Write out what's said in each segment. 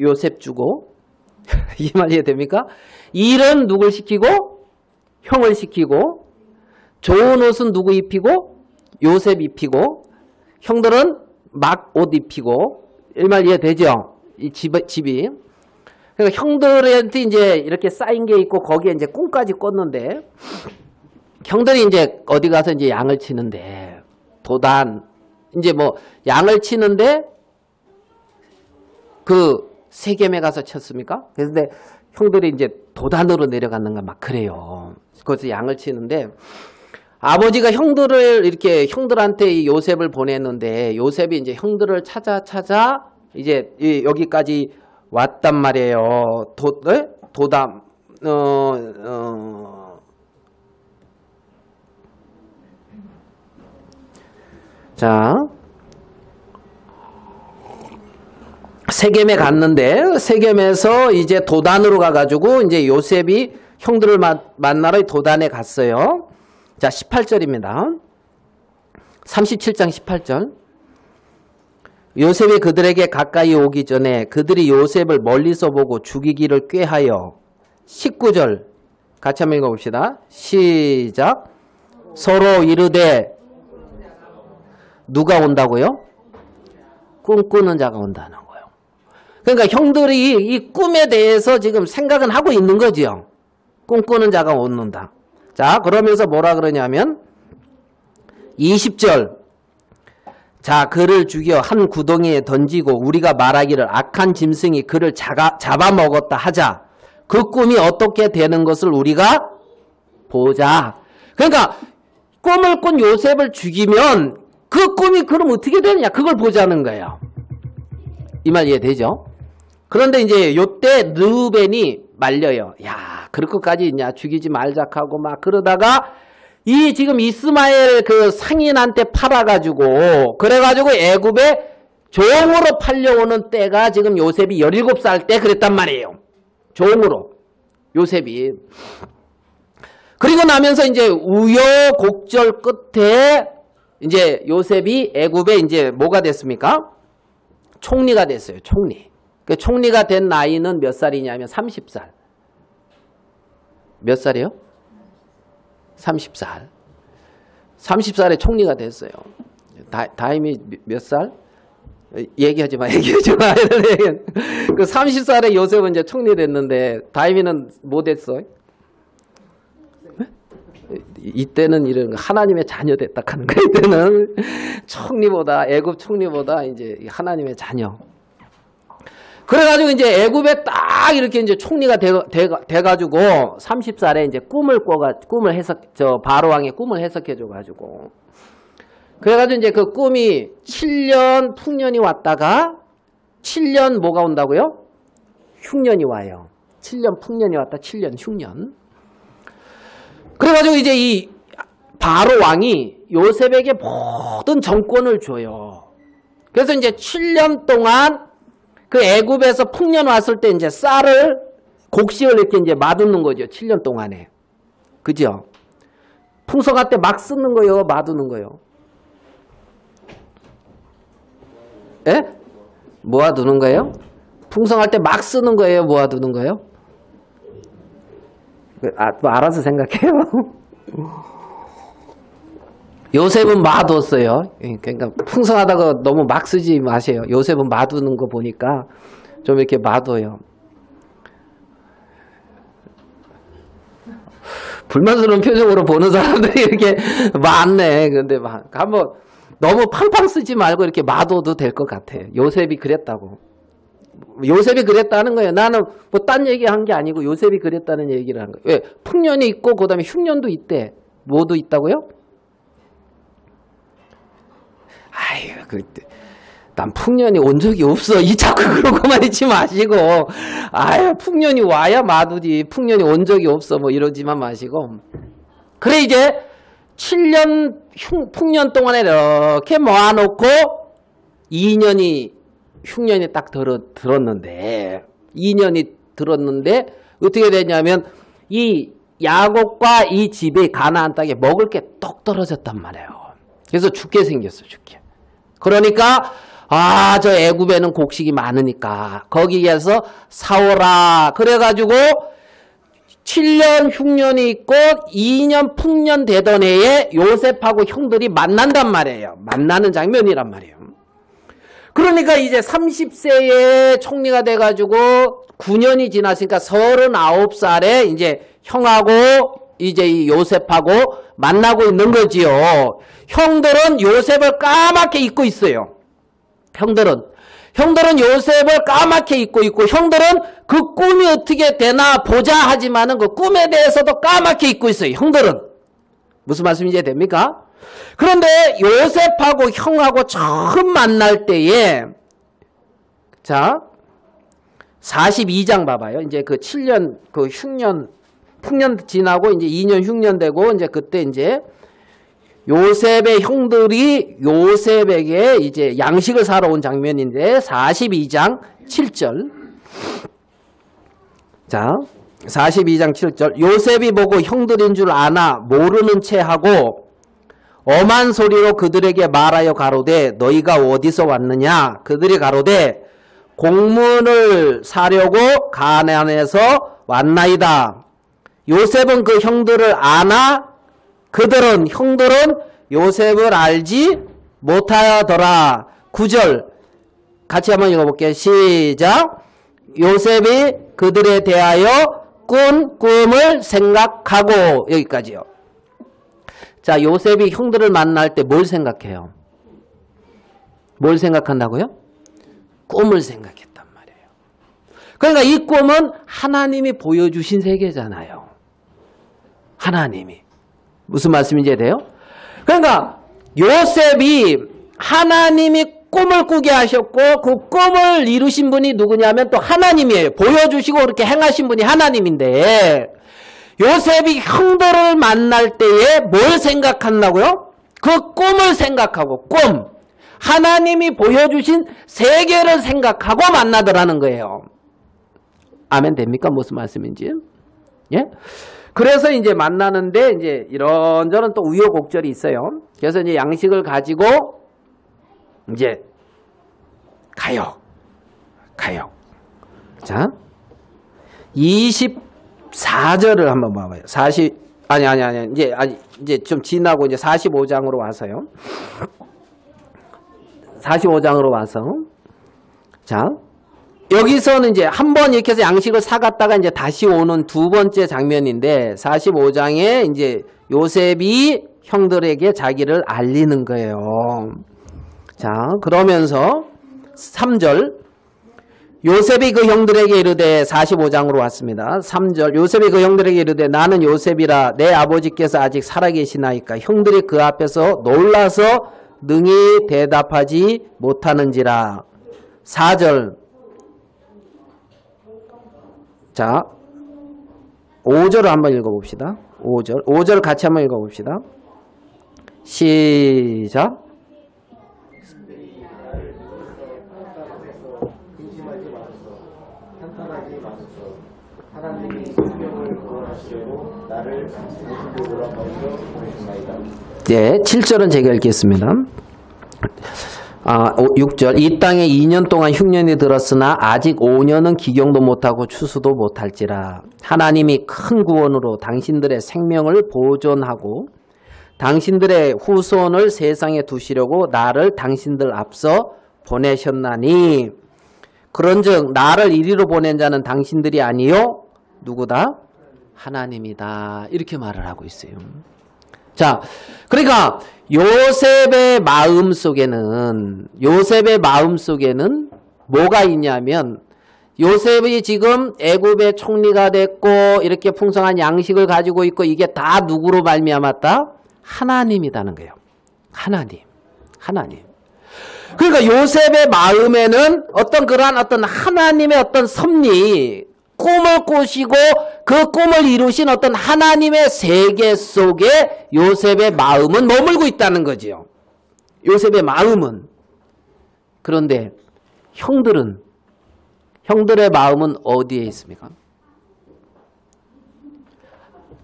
요셉 주고 이 말 이해됩니까? 일은 누굴 시키고? 형을 시키고 좋은 옷은 누구 입히고? 요셉 입히고 형들은 막 옷 입히고 이 말 이해되죠? 이 집이 그러니까 형들한테 이제 이렇게 쌓인 게 있고 거기에 이제 꾼까지 꽂는데 형들이 이제 어디 가서 이제 양을 치는데 도단 이제 뭐 양을 치는데 그 세겜에 가서 쳤습니까? 그런데 형들이 이제 도단으로 내려갔는가 막 그래요. 거기서 양을 치는데 아버지가 형들을 이렇게 형들한테 이 요셉을 보냈는데 요셉이 이제 형들을 찾아 이제 여기까지 왔단 말이에요. 도담 자 세겜에 갔는데 세겜에서 이제 도단으로 가가지고 이제 요셉이 형들을 만나러 도단에 갔어요. 자 18절입니다. 37장 18절 요셉이 그들에게 가까이 오기 전에 그들이 요셉을 멀리서 보고 죽이기를 꾀하여 19절 같이 한번 읽어봅시다. 시작 서로 이르되 누가 온다고요? 꿈꾸는 자가 온다는 거예요. 그러니까 형들이 이 꿈에 대해서 지금 생각은 하고 있는 거죠. 꿈꾸는 자가 온다. 자 그러면서 뭐라 그러냐면 20절 자 그를 죽여 한 구덩이에 던지고 우리가 말하기를 악한 짐승이 그를 잡아먹었다 하자. 그 꿈이 어떻게 되는 것을 우리가 보자. 그러니까 꿈을 꾼 요셉을 죽이면 그 꿈이 그럼 어떻게 되느냐 그걸 보자는 거예요. 이 말 이해되죠? 그런데 이제 요때 르우벤이 말려요. 야 그럴 것까지 있냐 죽이지 말자 하고 막 그러다가 이 지금 이스마엘 그 상인한테 팔아가지고 그래가지고 애굽에 종으로 팔려오는 때가 지금 요셉이 17살 때 그랬단 말이에요. 종으로 요셉이. 그리고 나면서 이제 우여곡절 끝에 이제 요셉이 애굽에 이제 뭐가 됐습니까? 총리가 됐어요. 총리. 그 총리가 된 나이는 몇 살이냐면 30살. 몇 살이요? 30살. 30살에 총리가 됐어요. 다임이 몇 살? 얘기하지 마. 그 30살에 요셉은 이제 총리 됐는데 다임이는 뭐 됐어? 이때는 이런 하나님의 자녀 됐다 하는 거야. 이때는 총리보다 애굽 총리보다 이제 하나님의 자녀. 그래가지고 이제 애굽에 딱 이렇게 이제 총리가 돼가지고 30살에 이제 꿈을 바로 왕의 꿈을 해석해줘가지고 그래가지고 이제 그 꿈이 7년 풍년이 왔다가 7년 뭐가 온다고요? 흉년이 와요. 7년 풍년이 왔다 7년 흉년. 그래가지고 이제 이 바로 왕이 요셉에게 모든 정권을 줘요. 그래서 이제 7년 동안 그 애굽에서 풍년 왔을 때 이제 쌀을 곡식을 이렇게 이제 마두는 거죠. 7년 동안에. 그죠? 풍성할 때 막 쓰는 거요, 마두는 거요. 예? 모아두는 거예요? 풍성할 때 막 쓰는 거예요, 모아두는 거예요? 또 알아서 생각해요. 요셉은 마뒀어요. 그러니까 풍성하다고 너무 막 쓰지 마세요. 요셉은 마두는 거 보니까 좀 이렇게 마둬요. 불만스러운 표정으로 보는 사람들이 이렇게 많네. 근데 한번 너무 팡팡 쓰지 말고 이렇게 마둬도 될 것 같아. 요셉이 그랬다고. 요셉이 그랬다는 거예요. 나는 뭐 딴 얘기한 게 아니고 요셉이 그랬다는 얘기를 한 거예요. 왜? 풍년이 있고 그다음에 흉년도 있대. 뭐도 있다고요? 아유, 난 풍년이 온 적이 없어. 이 자꾸 그러고만 있지 마시고. 아유, 풍년이 와야 마두지. 풍년이 온 적이 없어. 뭐 이러지만 마시고. 그래 이제 7년 풍년 동안에 이렇게 모아놓고 2년이 흉년이 딱 들었는데 2년이 들었는데 어떻게 되냐면 이 야곱과 이 집에 가나안 땅에 먹을 게 똑 떨어졌단 말이에요. 그래서 죽게 생겼어. 죽게. 그러니까 아, 저 애굽에는 곡식이 많으니까 거기에서 사오라. 그래가지고 7년 흉년이 있고 2년 풍년 되던 해에 요셉하고 형들이 만난단 말이에요. 만나는 장면이란 말이에요. 그러니까 이제 30세에 총리가 돼가지고 9년이 지났으니까 39살에 이제 형하고 이제 이 요셉하고 만나고 있는 거지요. 형들은 요셉을 까맣게 잊고 있어요. 형들은 요셉을 까맣게 잊고 있고, 형들은 그 꿈이 어떻게 되나 보자 하지만은 그 꿈에 대해서도 까맣게 잊고 있어요. 형들은. 무슨 말씀인지 됩니까? 그런데 요셉하고 형하고 처음 만날 때에, 자, 42장 봐봐요. 이제 그 7년, 그 흉년, 풍년 지나고 이제 2년 흉년 되고, 이제 그때 이제 요셉의 형들이 요셉에게 이제 양식을 사러 온 장면인데 42장 7절. 자, 42장 7절. 요셉이 보고 형들인 줄 아나 모르는 채 하고 엄한 소리로 그들에게 말하여 가로되 너희가 어디서 왔느냐? 그들이 가로되 곡물을 사려고 가나안에서 왔나이다. 요셉은 그 형들을 아나 형들은 요셉을 알지 못하더라. 9절 같이 한번 읽어볼게요. 시작. 요셉이 그들에 대하여 꾼 꿈을 생각하고. 여기까지요. 자, 요셉이 형들을 만날 때 뭘 생각해요? 뭘 생각한다고요? 꿈을 생각했단 말이에요. 그러니까 이 꿈은 하나님이 보여주신 세계잖아요. 하나님이. 무슨 말씀인지 돼요? 그러니까 요셉이 하나님이 꿈을 꾸게 하셨고 그 꿈을 이루신 분이 누구냐면 또 하나님이에요. 보여주시고 그렇게 행하신 분이 하나님인데 요셉이 형들을 만날 때에 뭘 생각한다고요? 그 꿈을 생각하고 꿈. 하나님이 보여주신 세계를 생각하고 만나더라는 거예요. 아멘 됩니까? 무슨 말씀인지? 예? 그래서 이제 만나는데 이제 이런저런 또 우여곡절이 있어요. 그래서 이제 양식을 가지고 이제 가요. 자, 24절을 한번 봐봐요. 이제 좀 지나고 이제 45장으로 와서요. 45장으로 와서 자. 여기서는 이제 한번 이렇게 해서 양식을 사갔다가 이제 다시 오는 두 번째 장면인데 45장에 이제 요셉이 형들에게 자기를 알리는 거예요. 자, 그러면서 3절 요셉이 그 형들에게 이르되 45장으로 왔습니다. 3절 요셉이 그 형들에게 이르되 나는 요셉이라 내 아버지께서 아직 살아계시나이까 형들이 그 앞에서 놀라서 능히 대답하지 못하는지라. 4절 자, 5절을 한번 읽어봅시다. 5절 같이 한번 읽어봅시다. 시작. 네, 7절은 제가 읽겠습니다. 6절 이 땅에 2년 동안 흉년이 들었으나 아직 5년은 기경도 못하고 추수도 못할지라. 하나님이 큰 구원으로 당신들의 생명을 보존하고 당신들의 후손을 세상에 두시려고 나를 당신들 앞서 보내셨나니 그런즉 나를 이리로 보낸 자는 당신들이 아니요 누구다? 하나님이다. 이렇게 말을 하고 있어요. 자, 그러니까 요셉의 마음속에는 뭐가 있냐면 요셉이 지금 애굽의 총리가 됐고 이렇게 풍성한 양식을 가지고 있고 이게 다 누구로 말미암았다? 하나님이라는 거예요. 하나님. 그러니까 요셉의 마음에는 어떤 하나님의 어떤 섭리, 꿈을 꾸시고 그 꿈을 이루신 어떤 하나님의 세계 속에 요셉의 마음은 머물고 있다는 거지요. 요셉의 마음은. 그런데 형들의 마음은 어디에 있습니까?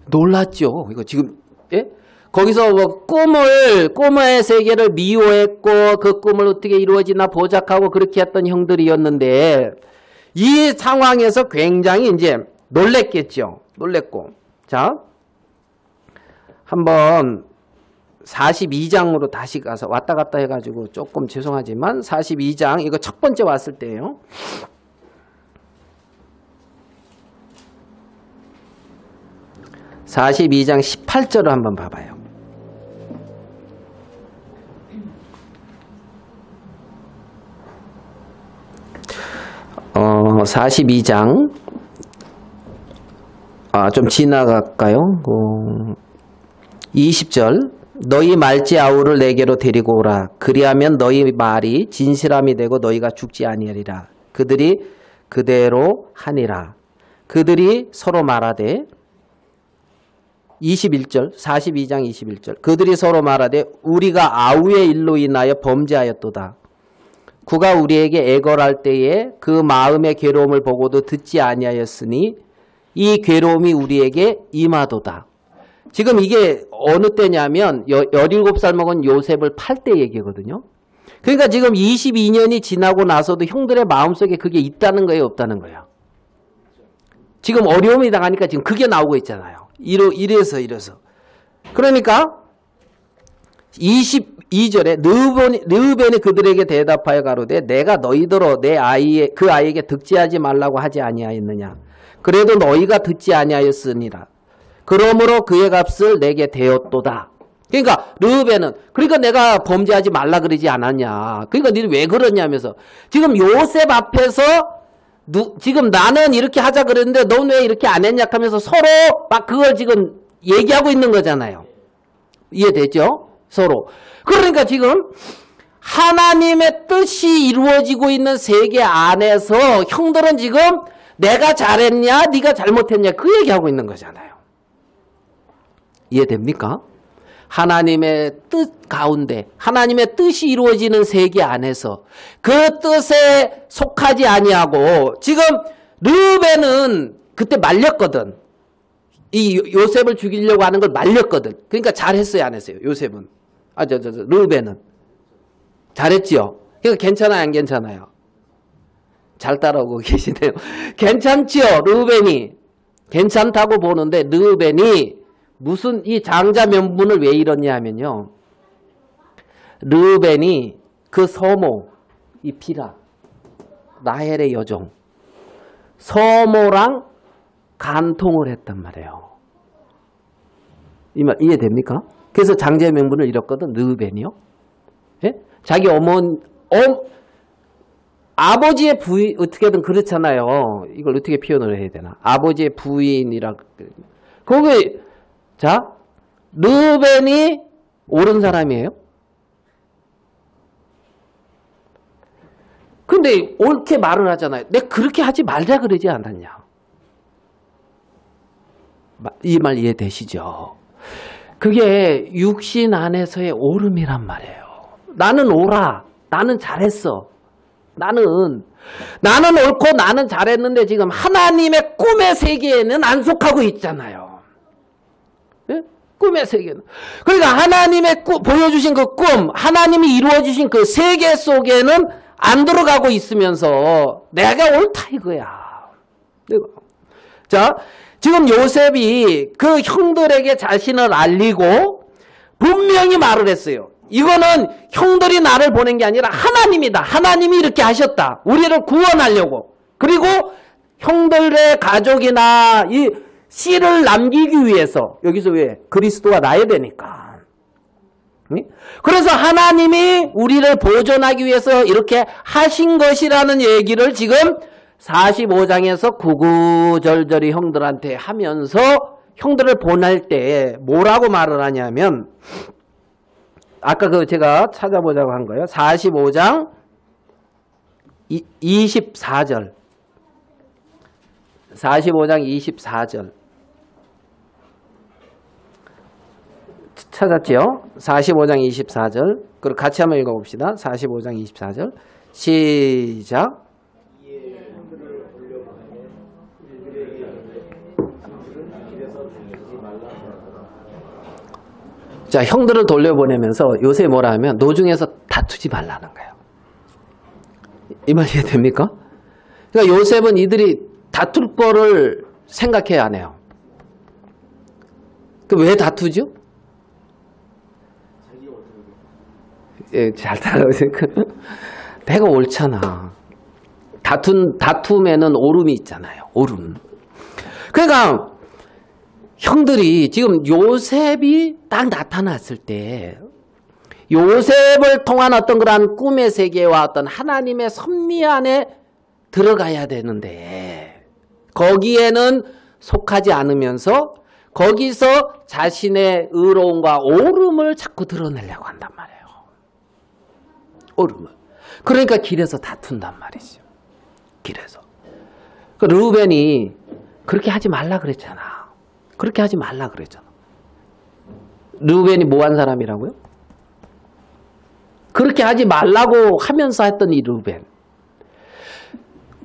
놀랐죠. 이거 지금, 예? 거기서 뭐 꿈의 세계를 미워했고 그 꿈을 어떻게 이루어지나 보작하고 그렇게 했던 형들이었는데 이 상황에서 굉장히 이제 놀랬겠죠. 놀랬고. 자, 한번 42장으로 다시 가서 왔다 갔다 해가지고 조금 죄송하지만 42장 이거 첫 번째 왔을 때예요. 42장 18절을 한번 봐봐요. 42장 좀 지나갈까요? 20절 너희 말지 아우를 내게로 데리고 오라. 그리하면 너희 말이 진실함이 되고 너희가 죽지 아니하리라. 그들이 그대로 하니라. 그들이 서로 말하되 21절 42장 21절 그들이 서로 말하되 우리가 아우의 일로 인하여 범죄하였도다. 그가 우리에게 애걸할 때에 그 마음의 괴로움을 보고도 듣지 아니하였으니 이 괴로움이 우리에게 임하도다. 지금 이게 어느 때냐면 17살 먹은 요셉을 팔 때 얘기거든요. 그러니까 지금 22년이 지나고 나서도 형들의 마음속에 그게 있다는 거예요, 없다는 거예요? 지금 어려움이 당하니까 지금 그게 나오고 있잖아요. 이래서. 그러니까 22절에 르우벤이 그들에게 대답하여 가로되 내가 너희더러 그 아이에게 득지하지 말라고 하지 아니하였느냐. 그래도 너희가 듣지 아니하였으니라. 그러므로 그의 값을 내게 되었도다. 그러니까 르우벤은 그러니까 내가 범죄하지 말라 그러지 않았냐. 그러니까 너희 왜 그러냐면서 지금 요셉 앞에서 지금 나는 이렇게 하자 그랬는데 넌 왜 이렇게 안 했냐 하면서 서로 막 그걸 지금 얘기하고 있는 거잖아요. 이해되죠? 서로. 그러니까 지금 하나님의 뜻이 이루어지고 있는 세계 안에서 형들은 지금 내가 잘했냐 네가 잘못했냐 그 얘기하고 있는 거잖아요. 이해됩니까? 하나님의 뜻 가운데 하나님의 뜻이 이루어지는 세계 안에서 그 뜻에 속하지 아니하고 지금 르우벤은 그때 말렸거든. 이 요셉을 죽이려고 하는 걸 말렸거든. 그러니까 잘했어요 안 했어요? 요셉은. 르우벤은. 잘했지요? 그러니까 괜찮아요 안 괜찮아요? 잘 따라오고 계시네요. 괜찮지요 르우벤이. 괜찮다고 보는데 르우벤이 무슨 이 장자 명분을 왜 이러냐 하면요. 르우벤이 그 서모 이 비라 라헬의 여종 서모랑 간통을 했단 말이에요. 이 말 이해됩니까? 그래서 장자 명분을 잃었거든 르우벤이요. 예? 자기 아버지의 부인 어떻게든 그렇잖아요. 이걸 어떻게 표현을 해야 되나? 아버지의 부인이라 거기 자, 르우벤이 옳은 사람이에요? 근데 옳게 말을 하잖아요. 내가 그렇게 하지 말자 그러지 않았냐. 이 말 이해되시죠? 그게 육신 안에서의 옳음이란 말이에요. 나는 옳아. 나는 잘했어. 나는 옳고 나는 잘했는데 지금 하나님의 꿈의 세계에는 안 속하고 있잖아요. 꿈의 세계는. 그러니까 하나님의 보여주신 그 꿈, 하나님이 이루어주신 그 세계 속에는 안 들어가고 있으면서 내가 옳다 이거야. 자, 지금 요셉이 그 형들에게 자신을 알리고 분명히 말을 했어요. 이거는 형들이 나를 보낸 게 아니라 하나님이다. 하나님이 이렇게 하셨다. 우리를 구원하려고. 그리고 형들의 가족이나 이 씨를 남기기 위해서 여기서 왜? 그리스도가 나야 되니까. 그래서 하나님이 우리를 보존하기 위해서 이렇게 하신 것이라는 얘기를 지금 45장에서 구구절절히 형들한테 하면서 형들을 보낼 때 뭐라고 말을 하냐면 아까 그 제가 찾아보자고 한 거예요. 45장 24절 45장 24절 찾았죠? 45장 24절. 그리고 같이 한번 읽어봅시다. 45장 24절. 시작. 자, 형들을 돌려보내면서 요새 뭐라 하면 노중에서 다투지 말라는 거예요. 이 말 이해됩니까? 그러니까 요셉은 이들이 다툴 거를 생각해야 하네요. 왜 다투죠? 예, 잘 따라오세요. 내가 옳잖아. 다툼에는 옳음이 있잖아요. 옳음. 그러니까 형들이 지금 요셉이 딱 나타났을 때 요셉을 통한 어떤 그러한 꿈의 세계와 어떤 하나님의 섭리 안에 들어가야 되는데 거기에는 속하지 않으면서 거기서 자신의 의로움과 옳음을 자꾸 드러내려고 한단 말이에요. 옳음을. 그러니까 길에서 다툰단 말이죠. 길에서. 그 르우벤이 그렇게 하지 말라 그랬잖아. 그렇게 하지 말라 그랬잖아. 르우벤이 뭐 한 사람이라고요? 그렇게 하지 말라고 하면서 했던 이 르우벤.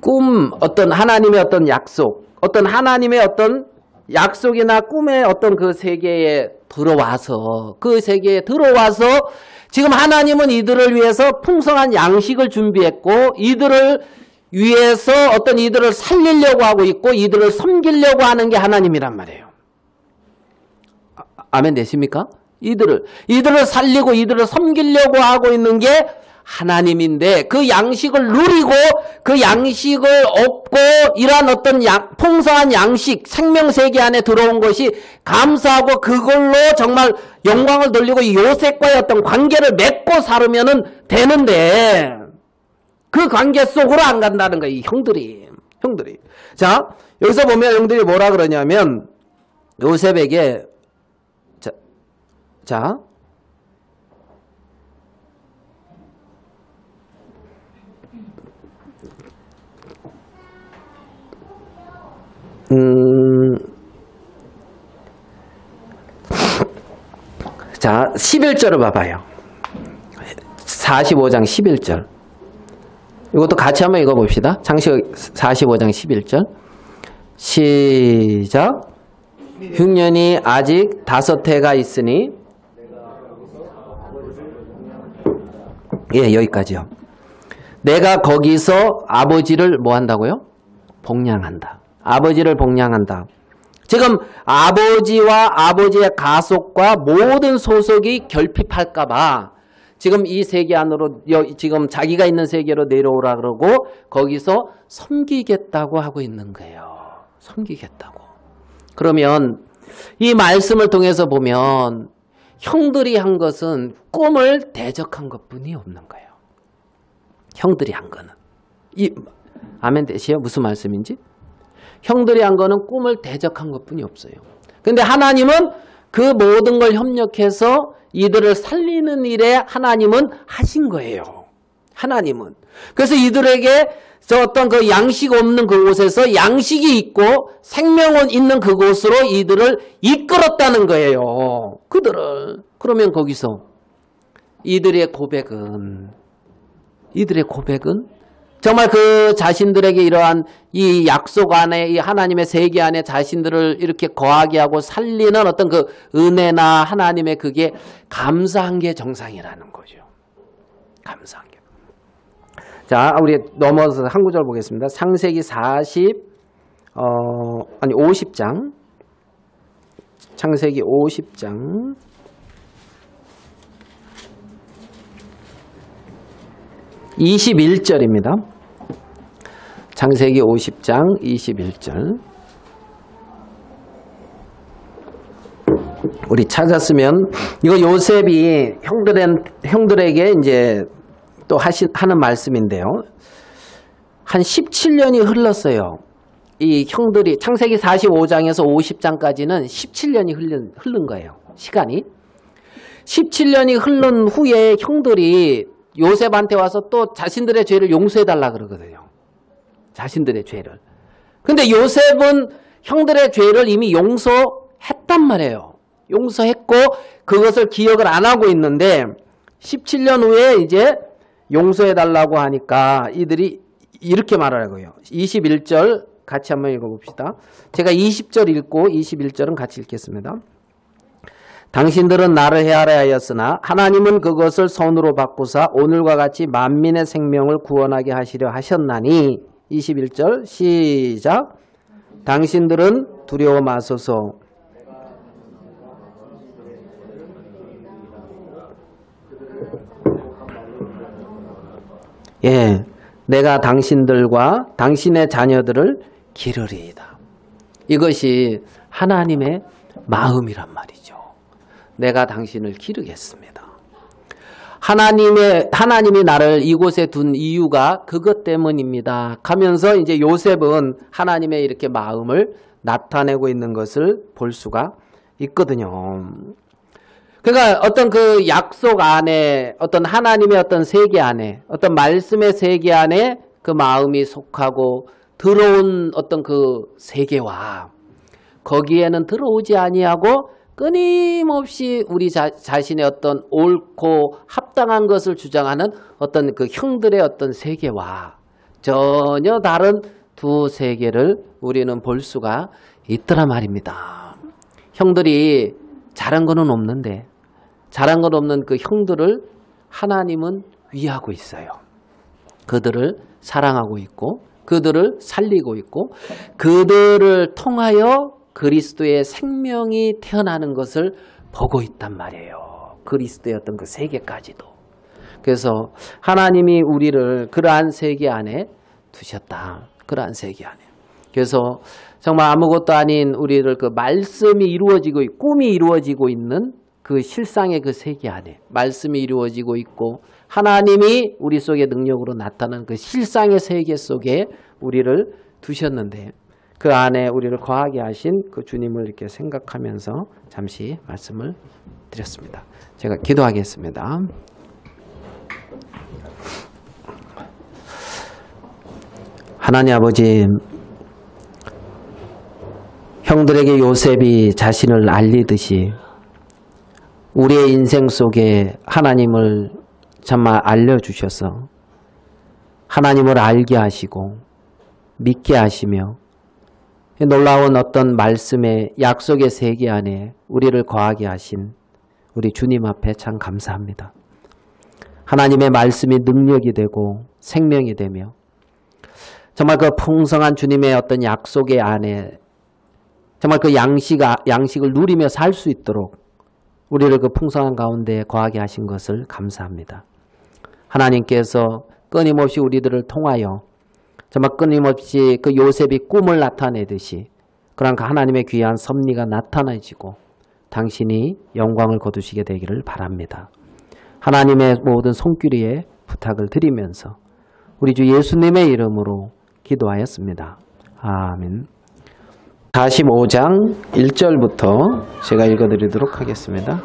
꿈, 어떤 하나님의 어떤 약속, 어떤 하나님의 어떤 약속이나 꿈의 어떤 그 세계에 들어와서 그 세계에 들어와서 지금 하나님은 이들을 위해서 풍성한 양식을 준비했고 이들을 위해서 어떤 이들을 살리려고 하고 있고 이들을 섬기려고 하는 게 하나님이란 말이에요. 아멘 되십니까? 이들을 살리고 이들을 섬기려고 하고 있는 게 하나님인데 그 양식을 누리고 그 양식을 얻고 이러한 어떤 풍성한 양식 생명세계 안에 들어온 것이 감사하고 그걸로 정말 영광을 돌리고 요셉과의 어떤 관계를 맺고 살으면 되는데 그 관계 속으로 안 간다는 거예요. 이 형들이. 자, 여기서 보면 형들이 뭐라 그러냐면 요셉에게 자 자, 11절을 봐봐요. 45장 11절. 이것도 같이 한번 읽어봅시다. 창세기 45장 11절. 시작. 흉년이 아직 5해가 있으니 예, 여기까지요. 내가 거기서 아버지를 뭐 한다고요? 복량한다. 아버지를 복량한다. 지금 아버지와 아버지의 가속과 모든 소속이 결핍할까봐 지금 이 세계 안으로 지금 자기가 있는 세계로 내려오라 그러고 거기서 섬기겠다고 하고 있는 거예요. 섬기겠다고. 그러면 이 말씀을 통해서 보면 형들이 한 것은 꿈을 대적한 것뿐이 없는 거예요. 형들이 한 거는. 아멘 되시요? 무슨 말씀인지? 형들이 한 거는 꿈을 대적한 것뿐이 없어요. 근데 하나님은 그 모든 걸 협력해서 이들을 살리는 일에 하나님은 하신 거예요. 하나님은. 그래서 이들에게 저 어떤 그 양식 없는 그곳에서 양식이 있고 생명은 있는 그곳으로 이들을 이끌었다는 거예요. 그들을. 그러면 거기서 이들의 고백은 정말 그 자신들에게 이러한 이 약속 안에 이 하나님의 세계 안에 자신들을 이렇게 거하게 하고 살리는 어떤 그 은혜나 하나님의 그게 감사한 게 정상이라는 거죠. 감사한 게. 자, 우리 넘어서 한 구절 보겠습니다. 창세기 50장. 창세기 50장. 21절입니다. 창세기 50장 21절. 우리 찾았으면 이거 요셉이 형들에게 이제 또 하는 말씀인데요. 한 17년이 흘렀어요. 이 형들이 창세기 45장에서 50장까지는 17년이 흐른 거예요. 시간이. 17년이 흐른 후에 형들이 요셉한테 와서 또 자신들의 죄를 용서해달라 그러거든요. 자신들의 죄를. 근데 요셉은 형들의 죄를 이미 용서했단 말이에요. 용서했고 그것을 기억을 안 하고 있는데 17년 후에 이제 용서해달라고 하니까 이들이 이렇게 말하고요. 21절 같이 한번 읽어봅시다. 제가 20절 읽고 21절은 같이 읽겠습니다. 당신들은 나를 헤아려 하였으나 하나님은 그것을 손으로 바꾸사 오늘과 같이 만민의 생명을 구원하게 하시려 하셨나니 21절 시작. 당신들은 두려워 마소서. 예, 내가 당신들과 당신의 자녀들을 기르리이다. 이것이 하나님의 마음이란 말이죠. 내가 당신을 기르겠습니다. 하나님이 나를 이곳에 둔 이유가 그것 때문입니다. 하면서 이제 요셉은 하나님의 이렇게 마음을 나타내고 있는 것을 볼 수가 있거든요. 그러니까 어떤 그 약속 안에, 어떤 하나님의 어떤 세계 안에, 어떤 말씀의 세계 안에 그 마음이 속하고 들어온 어떤 그 세계와 거기에는 들어오지 아니하고 끊임없이 우리 자신의 어떤 옳고 합당한 것을 주장하는 어떤 그 형들의 어떤 세계와 전혀 다른 두 세계를 우리는 볼 수가 있더란 말입니다. 형들이 잘한 거는 없는데 잘한 건 없는 그 형들을 하나님은 위하고 있어요. 그들을 사랑하고 있고 그들을 살리고 있고 그들을 통하여 그리스도의 생명이 태어나는 것을 보고 있단 말이에요. 그리스도의 어떤 그 세계까지도. 그래서 하나님이 우리를 그러한 세계 안에 두셨다. 그러한 세계 안에. 그래서 정말 아무것도 아닌 우리를 그 말씀이 이루어지고 꿈이 이루어지고 있는 그 실상의 그 세계 안에 말씀이 이루어지고 있고 하나님이 우리 속에 능력으로 나타나는 그 실상의 세계 속에 우리를 두셨는데 그 안에 우리를 거하게 하신 그 주님을 이렇게 생각하면서 잠시 말씀을 드렸습니다. 제가 기도하겠습니다. 하나님 아버지, 형들에게 요셉이 자신을 알리듯이 우리의 인생 속에 하나님을 정말 알려주셔서 하나님을 알게 하시고 믿게 하시며 놀라운 어떤 말씀의 약속의 세계 안에 우리를 거하게 하신 우리 주님 앞에 참 감사합니다. 하나님의 말씀이 능력이 되고 생명이 되며 정말 그 풍성한 주님의 어떤 약속의 안에 정말 그 양식을 누리며 살 수 있도록 우리를 그 풍성한 가운데 거하게 하신 것을 감사합니다. 하나님께서 끊임없이 우리들을 통하여 정말 끊임없이 그 요셉이 꿈을 나타내듯이 그런 하나님의 귀한 섭리가 나타나지고 당신이 영광을 거두시게 되기를 바랍니다. 하나님의 모든 손길에 부탁을 드리면서 우리 주 예수님의 이름으로 기도하였습니다. 아멘. 45장 1절부터 제가 읽어드리도록 하겠습니다.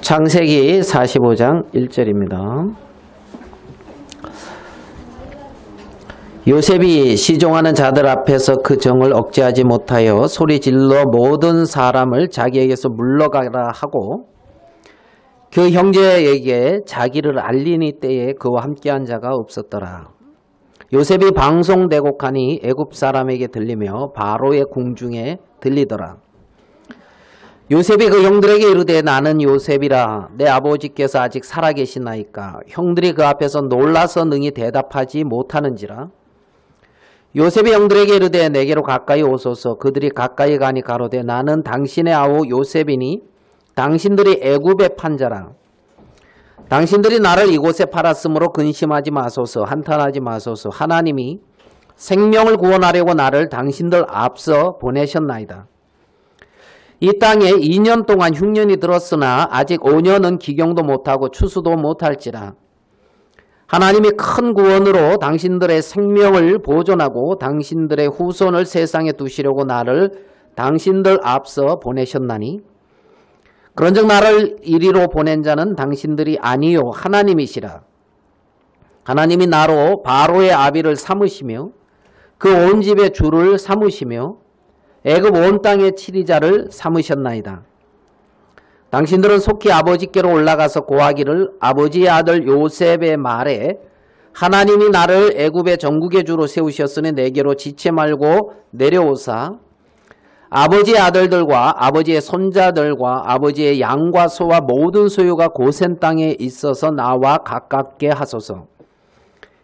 창세기 45장 1절입니다. 요셉이 시종하는 자들 앞에서 그 정을 억제하지 못하여 소리질러 모든 사람을 자기에게서 물러가라 하고 그 형제에게 자기를 알리니 때에 그와 함께한 자가 없었더라. 요셉이 방송되곡하니 애굽 사람에게 들리며 바로의 궁중에 들리더라. 요셉이 그 형들에게 이르되 나는 요셉이라. 내 아버지께서 아직 살아계시나이까. 형들이 그 앞에서 놀라서 능히 대답하지 못하는지라. 요셉이 형들에게 이르되 내게로 가까이 오소서. 그들이 가까이 가니 가로되 나는 당신의 아우 요셉이니 당신들이 애굽에 판 자라. 당신들이 나를 이곳에 팔았으므로 근심하지 마소서. 한탄하지 마소서. 하나님이 생명을 구원하려고 나를 당신들 앞서 보내셨나이다. 이 땅에 2년 동안 흉년이 들었으나 아직 5년은 기경도 못하고 추수도 못할지라. 하나님이 큰 구원으로 당신들의 생명을 보존하고 당신들의 후손을 세상에 두시려고 나를 당신들 앞서 보내셨나니 그런즉 나를 이리로 보낸 자는 당신들이 아니요 하나님이시라. 하나님이 나로 바로의 아비를 삼으시며 그 온 집의 주를 삼으시며 애굽 온 땅의 치리자를 삼으셨나이다. 당신들은 속히 아버지께로 올라가서 고하기를 아버지의 아들 요셉의 말에 하나님이 나를 애굽의 전국의 주로 세우셨으니 내게로 지체 말고 내려오사 아버지의 아들들과 아버지의 손자들과 아버지의 양과 소와 모든 소유가 고센 땅에 있어서 나와 가깝게 하소서.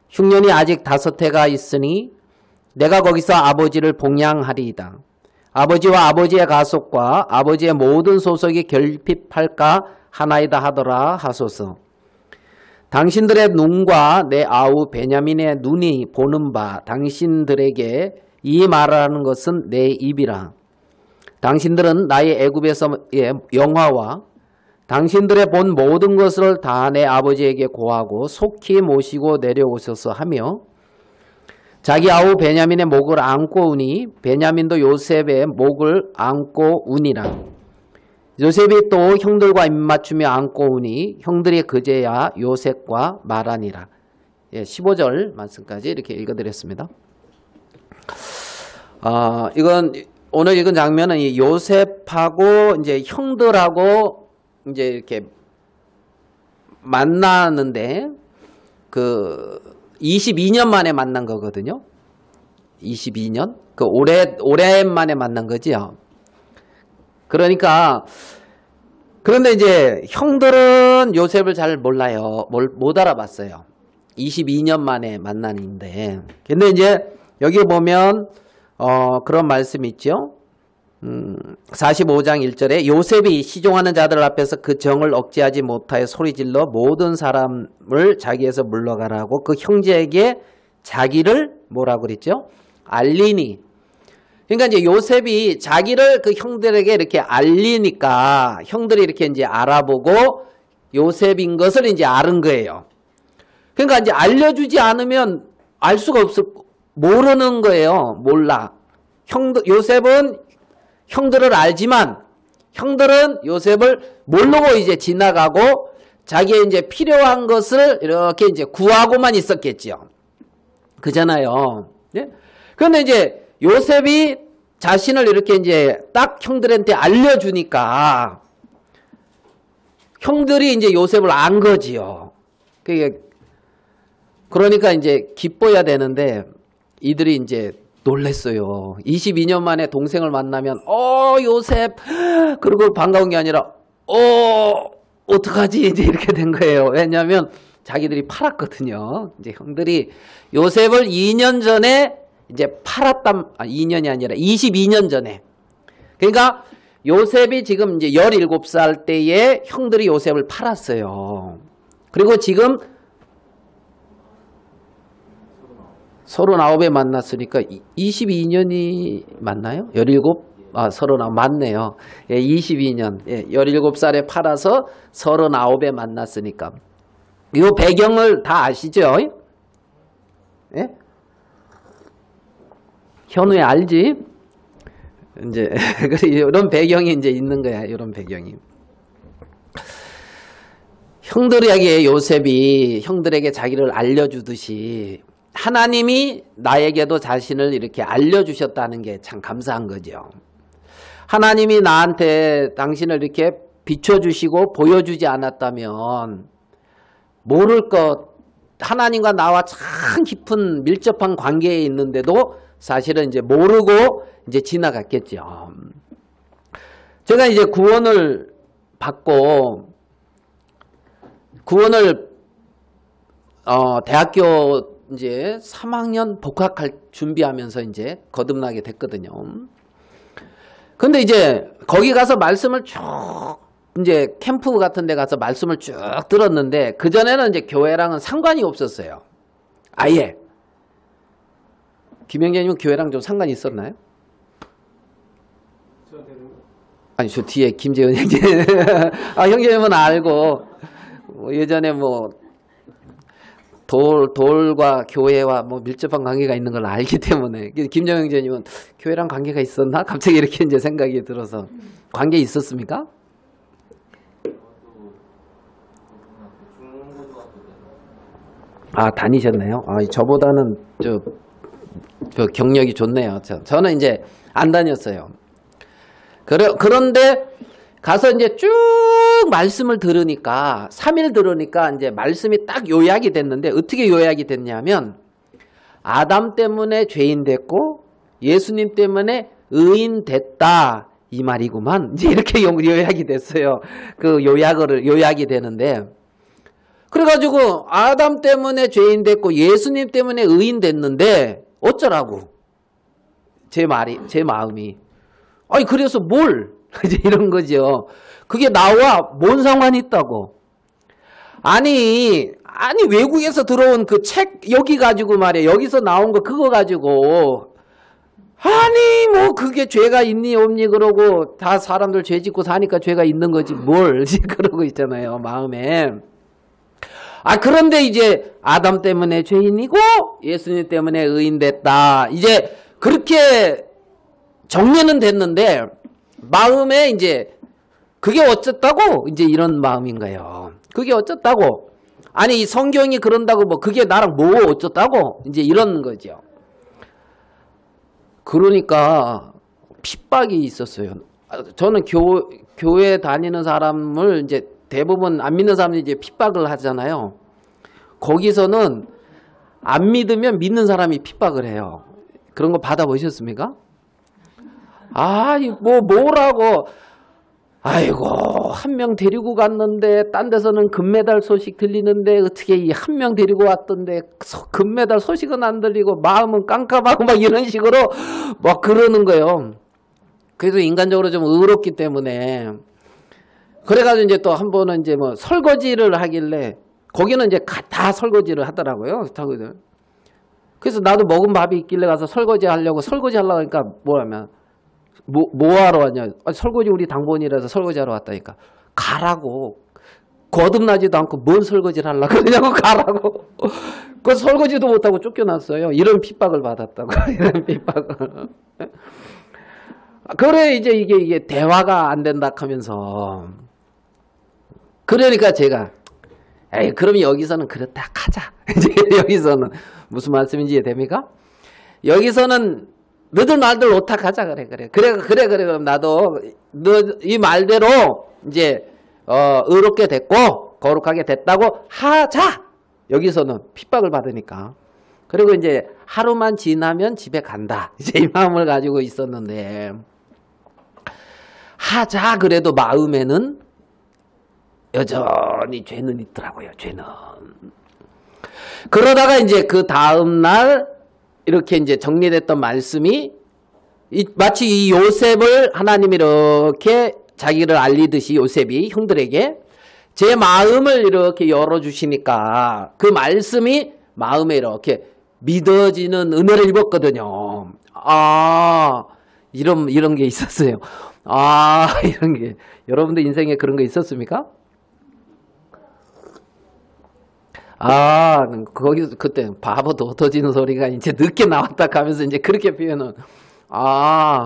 흉년이 아직 5해가 있으니 내가 거기서 아버지를 봉양하리이다. 아버지와 아버지의 가속과 아버지의 모든 소속이 결핍할까 하나이다 하더라 하소서. 당신들의 눈과 내 아우 베냐민의 눈이 보는 바 당신들에게 이 말하는 것은 내 입이라. 당신들은 나의 애굽에서의 영화와 당신들의 본 모든 것을 다 내 아버지에게 고하고 속히 모시고 내려오셔서 하며 자기 아우 베냐민의 목을 안고 우니 베냐민도 요셉의 목을 안고 우니라. 요셉이 또 형들과 입맞추며 안고 우니 형들이 그제야 요셉과 말하니라. 15절 말씀까지 이렇게 읽어드렸습니다. 이건 오늘 읽은 장면은 이 요셉하고 이제 형들하고 이제 이렇게 만나는데 그 22년 만에 만난 거거든요. 22년? 그 오랜만에 만난 거지요. 그러니까 그런데 이제 형들은 요셉을 잘 몰라요. 못 알아봤어요. 22년 만에 만난인데. 근데 이제 여기 보면 그런 말씀이 있죠. 45장 1절에 요셉이 시종하는 자들 앞에서 그 정을 억제하지 못하여 소리질러 모든 사람을 자기에서 물러가라고 그 형제에게 자기를 뭐라고 그랬죠? 알리니. 그러니까 이제 요셉이 자기를 그 형들에게 이렇게 알리니까 형들이 이렇게 이제 알아보고 요셉인 것을 이제 아는 거예요. 그러니까 이제 알려주지 않으면 알 수가 없어. 모르는 거예요. 몰라. 요셉은 형들을 알지만 형들은 요셉을 모르고 이제 지나가고 자기의 이제 필요한 것을 이렇게 이제 구하고만 있었겠죠. 그잖아요. 네? 그런데 이제 요셉이 자신을 이렇게 이제 딱 형들한테 알려주니까 형들이 이제 요셉을 안 거지요. 그러니까 이제 기뻐야 되는데 이들이 이제 놀랬어요. 22년 만에 동생을 만나면 요셉 그리고 반가운 게 아니라 어떡하지 이제 이렇게 된 거예요. 왜냐하면 자기들이 팔았거든요. 이제 형들이 요셉을 2년 전에 이제 2년이 아니라 22년 전에. 그러니까 요셉이 지금 이제 17살 때에 형들이 요셉을 팔았어요. 그리고 지금 39에 만났으니까 22년이 맞나요? 17? 39 맞네요. 22년. 17살에 팔아서 39에 만났으니까. 이 배경을 다 아시죠? 예? 현우에 알지? 이제 이런 배경이 이제 있는 거야. 이런 배경이. 형들에게 요셉이 형들에게 자기를 알려주듯이 하나님이 나에게도 자신을 이렇게 알려주셨다는 게 참 감사한 거죠. 하나님이 나한테 당신을 이렇게 비춰주시고 보여주지 않았다면 모를 것, 하나님과 나와 참 깊은 밀접한 관계에 있는데도 사실은 이제 모르고 이제 지나갔겠죠. 제가 이제 구원을 받고 구원을 대학교 이제 3학년 복학할 준비하면서 이제 거듭나게 됐거든요. 근데 이제 거기 가서 말씀을 쭉 이제 캠프 같은 데 가서 말씀을 쭉 들었는데 그전에는 이제 교회랑은 상관이 없었어요. 아예. 김영재님은 교회랑 좀 상관이 있었나요? 아니 저 뒤에 김재훈 형제. 형제님은 알고 예전에 뭐 돌과 교회와 뭐 밀접한 관계가 있는 걸 알기 때문에 김정영 형제님은 교회랑 관계가 있었나? 갑자기 이렇게 이제 생각이 들어서 관계 있었습니까? 다니셨네요. 저보다는 저 경력이 좋네요. 저는 이제 안 다녔어요. 그런데 가서 이제 쭉 말씀을 들으니까 3일 들으니까 이제 말씀이 딱 요약이 됐는데 어떻게 요약이 됐냐면 아담 때문에 죄인 됐고 예수님 때문에 의인 됐다 이 말이구만. 이제 이렇게 요약이 됐어요. 그 요약이 되는데, 그래가지고 아담 때문에 죄인 됐고 예수님 때문에 의인 됐는데 어쩌라고? 제 마음이. 아니 그래서 뭘? 이제 이런 거죠. 그게 나와 뭔 상관이 있다고? 아니 외국에서 들어온 그 책 여기 가지고 말이야. 여기서 나온 거 그거 가지고 아니 뭐 그게 죄가 있니 없니 그러고 다 사람들 죄 짓고 사니까 죄가 있는 거지 뭘 그러고 있잖아요 마음에. 그런데 이제 아담 때문에 죄인이고 예수님 때문에 의인 됐다. 이제 그렇게 정리는 됐는데 마음에 이제 그게 어쨌다고 이제 이런 마음인 거예요. 그게 어쨌다고? 아니 성경이 그런다고 뭐 그게 나랑 뭐 어쩌다고? 이제 이런 거죠. 그러니까 핍박이 있었어요. 저는 교회 다니는 사람을 이제 대부분 안 믿는 사람들이 이제 핍박을 하잖아요. 거기서는 안 믿으면 믿는 사람이 핍박을 해요. 그런 거 받아보셨습니까? 뭐라고. 아이고, 한 명 데리고 갔는데, 딴 데서는 금메달 소식 들리는데, 어떻게 이 한 명 데리고 왔던데, 금메달 소식은 안 들리고, 마음은 깜깜하고, 막 이런 식으로, 막 그러는 거예요. 그래도 인간적으로 좀 의롭기 때문에. 그래가지고 이제 또 한 번은 이제 뭐 설거지를 하길래, 거기는 이제 다 설거지를 하더라고요. 그래서 나도 먹은 밥이 있길래 가서 설거지 하려고 하니까 뭐라면, 뭐 하러 왔냐? 설거지 우리 당번이라서 설거지하러 왔다니까. 가라고. 거듭나지도 않고 뭔 설거지를 하려고 그러냐고 가라고. 그 설거지도 못하고 쫓겨났어요. 이런 핍박을 받았다고. 이런 핍박을. 그래 이제 이게 대화가 안 된다 하면서. 그러니까 제가 그럼 여기서는 그렇다 하자. 이제 여기서는 무슨 말씀인지 이해됩니까? 여기서는 너들 말대로 오탁하자 그래. 그럼 나도 너 이 말대로 이제 의롭게 됐고 거룩하게 됐다고 하자. 여기서는 핍박을 받으니까. 그리고 이제 하루만 지나면 집에 간다. 이제 이 마음을 가지고 있었는데 하자 그래도 마음에는 여전히 죄는 있더라고요. 죄는. 그러다가 이제 그 다음 날 이렇게 이제 정리됐던 말씀이 마치 이 요셉을 하나님이 이렇게 자기를 알리듯이 요셉이 형들에게 제 마음을 이렇게 열어주시니까 그 말씀이 마음에 이렇게 믿어지는 은혜를 입었거든요. 이런 게 있었어요. 이런 게. 여러분들 인생에 그런 거 있었습니까? 거기서 그때 바보도 흩어지는 소리가 이제 늦게 나왔다 하면서 이제 그렇게 표현은.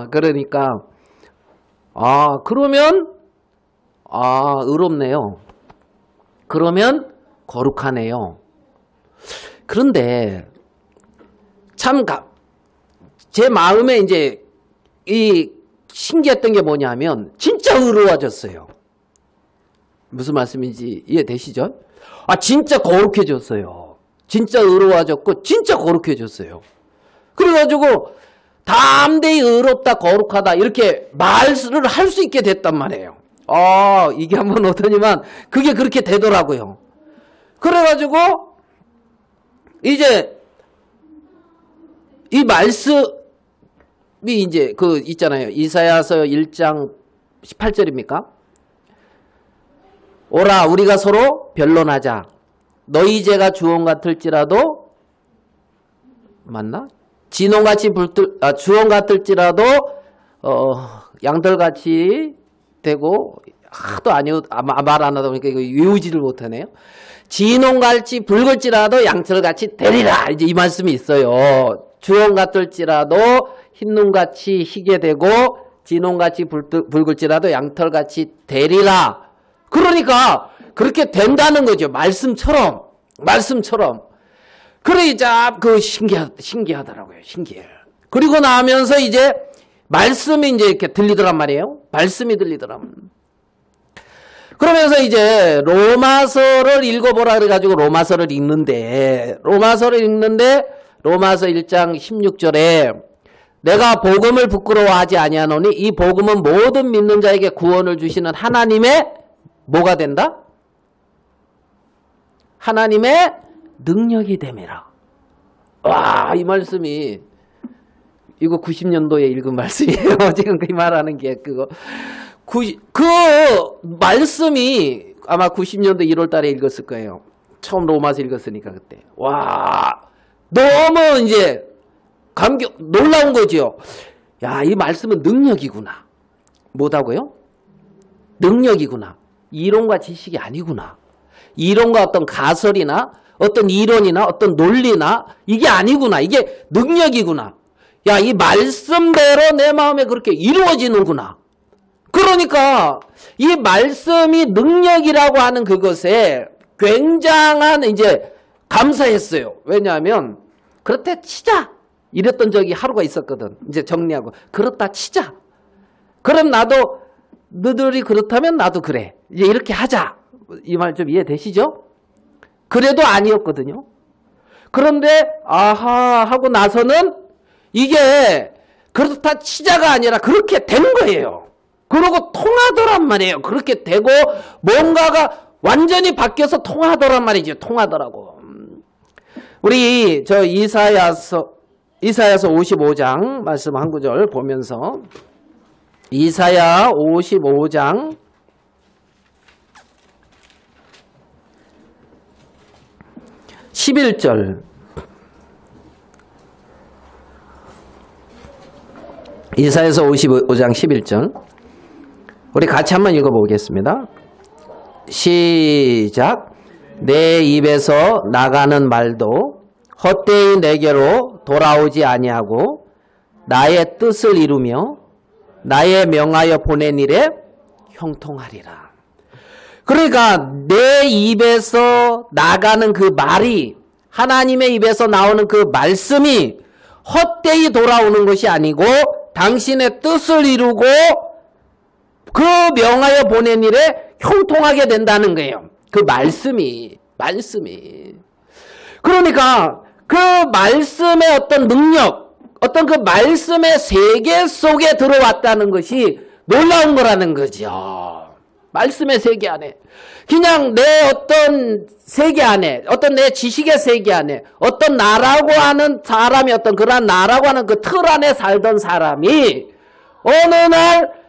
그러니까. 그러면, 의롭네요. 그러면 거룩하네요. 그런데, 참, 제 마음에 이제 이 신기했던 게 뭐냐면, 진짜 의로워졌어요. 무슨 말씀인지 이해되시죠? 진짜 거룩해졌어요. 진짜 의로워졌고 진짜 거룩해졌어요. 그래가지고 담대히 의롭다 거룩하다 이렇게 말을 할 수 있게 됐단 말이에요. 이게 한번 어떠니만 그게 그렇게 되더라고요. 그래가지고 이제 이 말씀이 이제 그 있잖아요. 이사야서 1장 18절입니까? 오라 우리가 서로 변론하자. 너희 죄가 주홍 같을지라도 맞나? 진홍같이 주홍 같을지라도 양털같이 되고 하도 말 안 하다 보니까 이거 외우지를 못하네요. 진홍같이 붉을지라도 양털같이 되리라. 이제 이 말씀이 있어요. 주홍 같을지라도 흰눈같이 희게 되고 진홍같이 붉을지라도 양털같이 되리라. 그러니까 그렇게 된다는 거죠. 말씀처럼. 그러자 신기하더라고요. 신기해. 그리고 나면서 이제 말씀이 이제 이렇게 들리더란 말이에요. 말씀이 들리더란. 그러면서 이제 로마서를 읽어보라 그래가지고 로마서를 읽는데 로마서 1장 16절에 내가 복음을 부끄러워하지 아니하노니 이 복음은 모든 믿는 자에게 구원을 주시는 하나님의 뭐가 된다? 하나님의 능력이 됨이라. 와, 이 말씀이 이거 90년도에 읽은 말씀이에요. 지금 그 말하는 게 그거. 그 말씀이 아마 90년도 1월 달에 읽었을 거예요. 처음 로마서 읽었으니까 그때. 와, 너무 이제 놀라운 거죠. 야, 이 말씀은 능력이구나. 뭐다고요? 능력이구나. 이론과 지식이 아니구나. 이론과 어떤 가설이나 어떤 이론이나 어떤 논리나 이게 아니구나. 이게 능력이구나. 야, 이 말씀대로 내 마음에 그렇게 이루어지는구나. 그러니까 이 말씀이 능력이라고 하는 그것에 굉장한 이제 감사했어요. 왜냐하면 그렇다 치자. 이랬던 적이 하루가 있었거든. 이제 정리하고. 그렇다 치자. 그럼 나도 너들이 그렇다면 나도 그래. 이제 이렇게 하자. 이 말 좀 이해되시죠? 그래도 아니었거든요. 그런데 아하 하고 나서는 이게 그렇다 치자가 아니라 그렇게 된 거예요. 그러고 통하더란 말이에요. 그렇게 되고 뭔가가 완전히 바뀌어서 통하더란 말이죠. 통하더라고. 우리 저 이사야서 55장 말씀 한 구절 보면서 이사야 55장 11절 이사야서 55장 11절 우리 같이 한번 읽어보겠습니다. 시작. 내 입에서 나가는 말도 헛되이 내게로 돌아오지 아니하고 나의 뜻을 이루며 나의 명하여 보낸 일에 형통하리라. 그러니까 내 입에서 나가는 그 말이 하나님의 입에서 나오는 그 말씀이 헛되이 돌아오는 것이 아니고 당신의 뜻을 이루고 그 명하여 보낸 일에 형통하게 된다는 거예요. 그 말씀이. 그러니까 그 말씀의 어떤 능력, 어떤 그 말씀의 세계 속에 들어왔다는 것이 놀라운 거라는 거죠. 말씀의 세계 안에. 그냥 내 어떤 세계 안에, 어떤 내 지식의 세계 안에, 어떤 나라고 하는 사람이 어떤 그러한 나라고 하는 그 틀 안에 살던 사람이 어느 날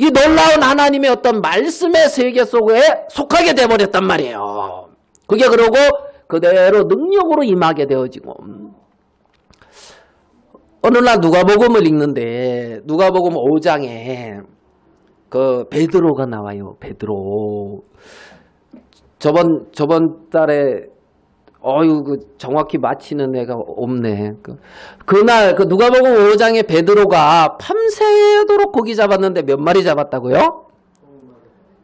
이 놀라운 하나님의 어떤 말씀의 세계 속에 속하게 돼버렸단 말이에요. 그게 그러고 그대로 능력으로 임하게 되어지고. 어느 날 누가복음을 읽는데 누가복음 5장에 그 베드로가 나와요. 베드로. 저번 달에 정확히 맞히는 애가 없네. 그날 그 누가복음 5장에 베드로가 밤새도록 고기 잡았는데 몇 마리 잡았다고요?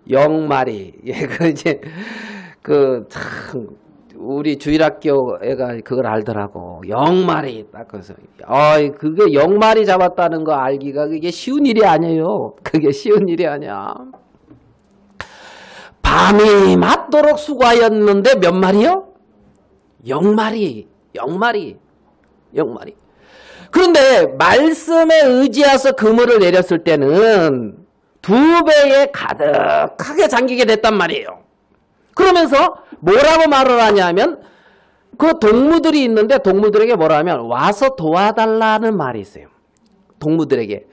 0마리. 예, 참 우리 주일학교 애가 그걸 알더라고. 0마리 딱 그래서 그게 0마리 잡았다는 거 알기가 그게 쉬운 일이 아니에요. 그게 쉬운 일이 아니야. 밤이 맞도록 수고하였는데 몇 마리요? 0마리. 그런데 말씀에 의지해서 그물을 내렸을 때는 2배에 가득하게 잠기게 됐단 말이에요. 그러면서 뭐라고 말을 하냐면 그 동무들이 있는데 동무들에게 뭐라 하면 와서 도와달라는 말이 있어요. 동무들에게.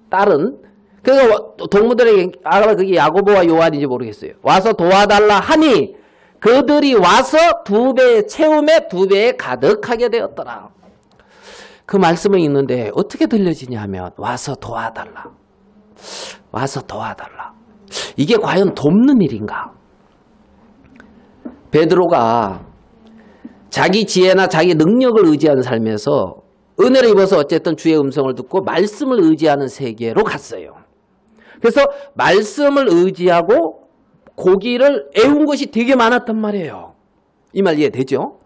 딸은. 그래서 동무들에게 아마 그게 야고보와 요한인지 모르겠어요. 와서 도와달라 하니 그들이 와서 2배의 채움에 2배에 가득하게 되었더라. 그 말씀을 읽는데 어떻게 들려지냐 하면 와서 도와달라. 와서 도와달라. 이게 과연 돕는 일인가? 베드로가 자기 지혜나 자기 능력을 의지하는 삶에서 은혜를 입어서 어쨌든 주의 음성을 듣고 말씀을 의지하는 세계로 갔어요. 그래서 말씀을 의지하고 고기를 애운 것이 되게 많았단 말이에요. 이 말 이해되죠?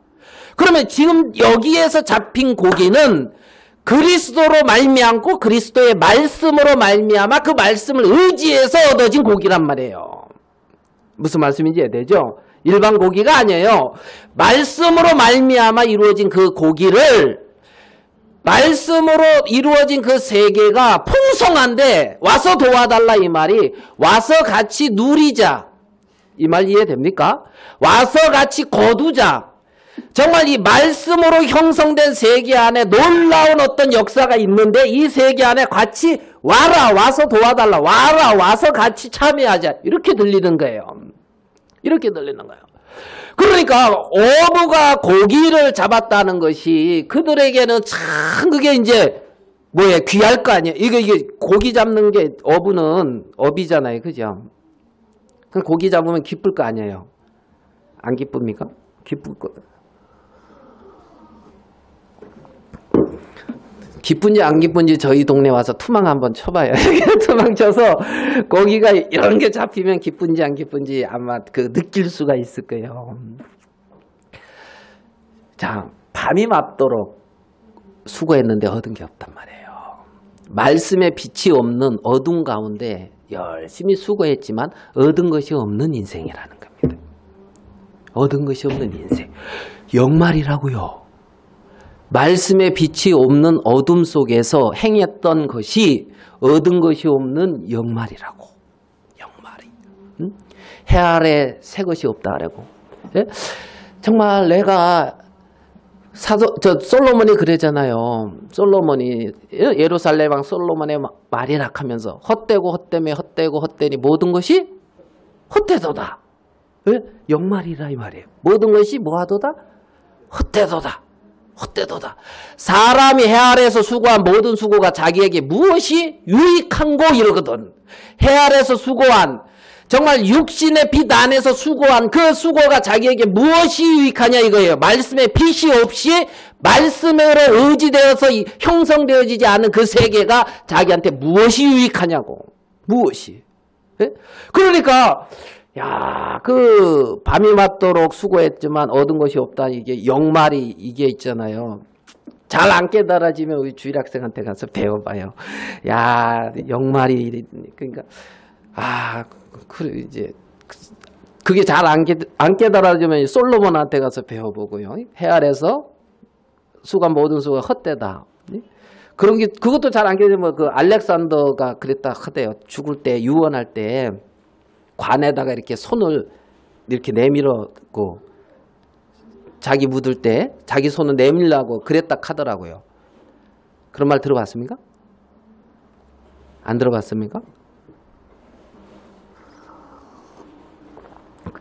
그러면 지금 여기에서 잡힌 고기는 그리스도로 말미암고 그리스도의 말씀으로 말미암아 그 말씀을 의지해서 얻어진 고기란 말이에요. 무슨 말씀인지 이해되죠? 일반 고기가 아니에요. 말씀으로 말미암아 이루어진 그 고기를 말씀으로 이루어진 그 세계가 풍성한데 와서 도와달라 이 말이 와서 같이 누리자. 이 말 이해됩니까? 와서 같이 거두자. 정말 이 말씀으로 형성된 세계 안에 놀라운 어떤 역사가 있는데 이 세계 안에 같이 와라. 와서 도와달라. 와라. 와서 같이 참여하자. 이렇게 들리는 거예요. 이렇게 들리는 거예요. 그러니까 어부가 고기를 잡았다는 것이 그들에게는 참 그게 이제 뭐예요? 귀할 거 아니에요. 이게 고기 잡는 게 어부는 업이잖아요. 그죠? 그럼 고기 잡으면 기쁠 거 아니에요. 안 기쁩니까? 기쁠 거. 기쁜지 안 기쁜지 저희 동네 와서 투망 한번 쳐봐요. 투망 쳐서 고기가 이런 게 잡히면 기쁜지 안 기쁜지 아마 그 느낄 수가 있을 거예요. 자, 밤이 맞도록 수고했는데 얻은 게 없단 말이에요. 말씀의 빛이 없는 어둠 가운데 열심히 수고했지만 얻은 것이 없는 인생이라는 겁니다. 얻은 것이 없는 인생. 역말이라고요. 말씀의 빛이 없는 어둠 속에서 행했던 것이 얻은 것이 없는 역말이라고. 역말이. 응? 해 아래 새 것이 없다라고. 예? 정말 내가 솔로몬이 그러잖아요. 솔로몬이 예루살렘 왕 솔로몬의 말이라 하면서 헛되고 헛되며 헛되고 헛되니 모든 것이 헛되도다. 왜? 역말이라 이 말이에요. 모든 것이 뭐하도다? 헛되도다. 헛되도다. 사람이 해 아래에서 수고한 모든 수고가 자기에게 무엇이 유익한고 이러거든. 해 아래에서 수고한 정말 육신의 빛 안에서 수고한 그 수고가 자기에게 무엇이 유익하냐 이거예요. 말씀의 빛이 없이 말씀으로 의지되어서 형성되어지지 않은 그 세계가 자기한테 무엇이 유익하냐고. 무엇이. 네? 그러니까 야, 그 밤이 맞도록 수고했지만 얻은 것이 없다. 이게 역말이 이게 있잖아요. 잘 안 깨달아지면 우리 주일학생한테 가서 배워봐요. 야, 역말이 그러니까 그래 이제 그게 잘 안 깨달아지면 솔로몬한테 가서 배워보고요. 해 아래서 수고한 모든 수고가 헛되다. 그런 게 그것도 잘 안 깨달으면 그 알렉산더가 그랬다 하대요. 죽을 때 유언할 때. 관에다가 이렇게 손을 이렇게 내밀었고 자기 묻을 때 자기 손을 내밀라고 그랬다 하더라고요. 그런 말 들어봤습니까? 안 들어봤습니까?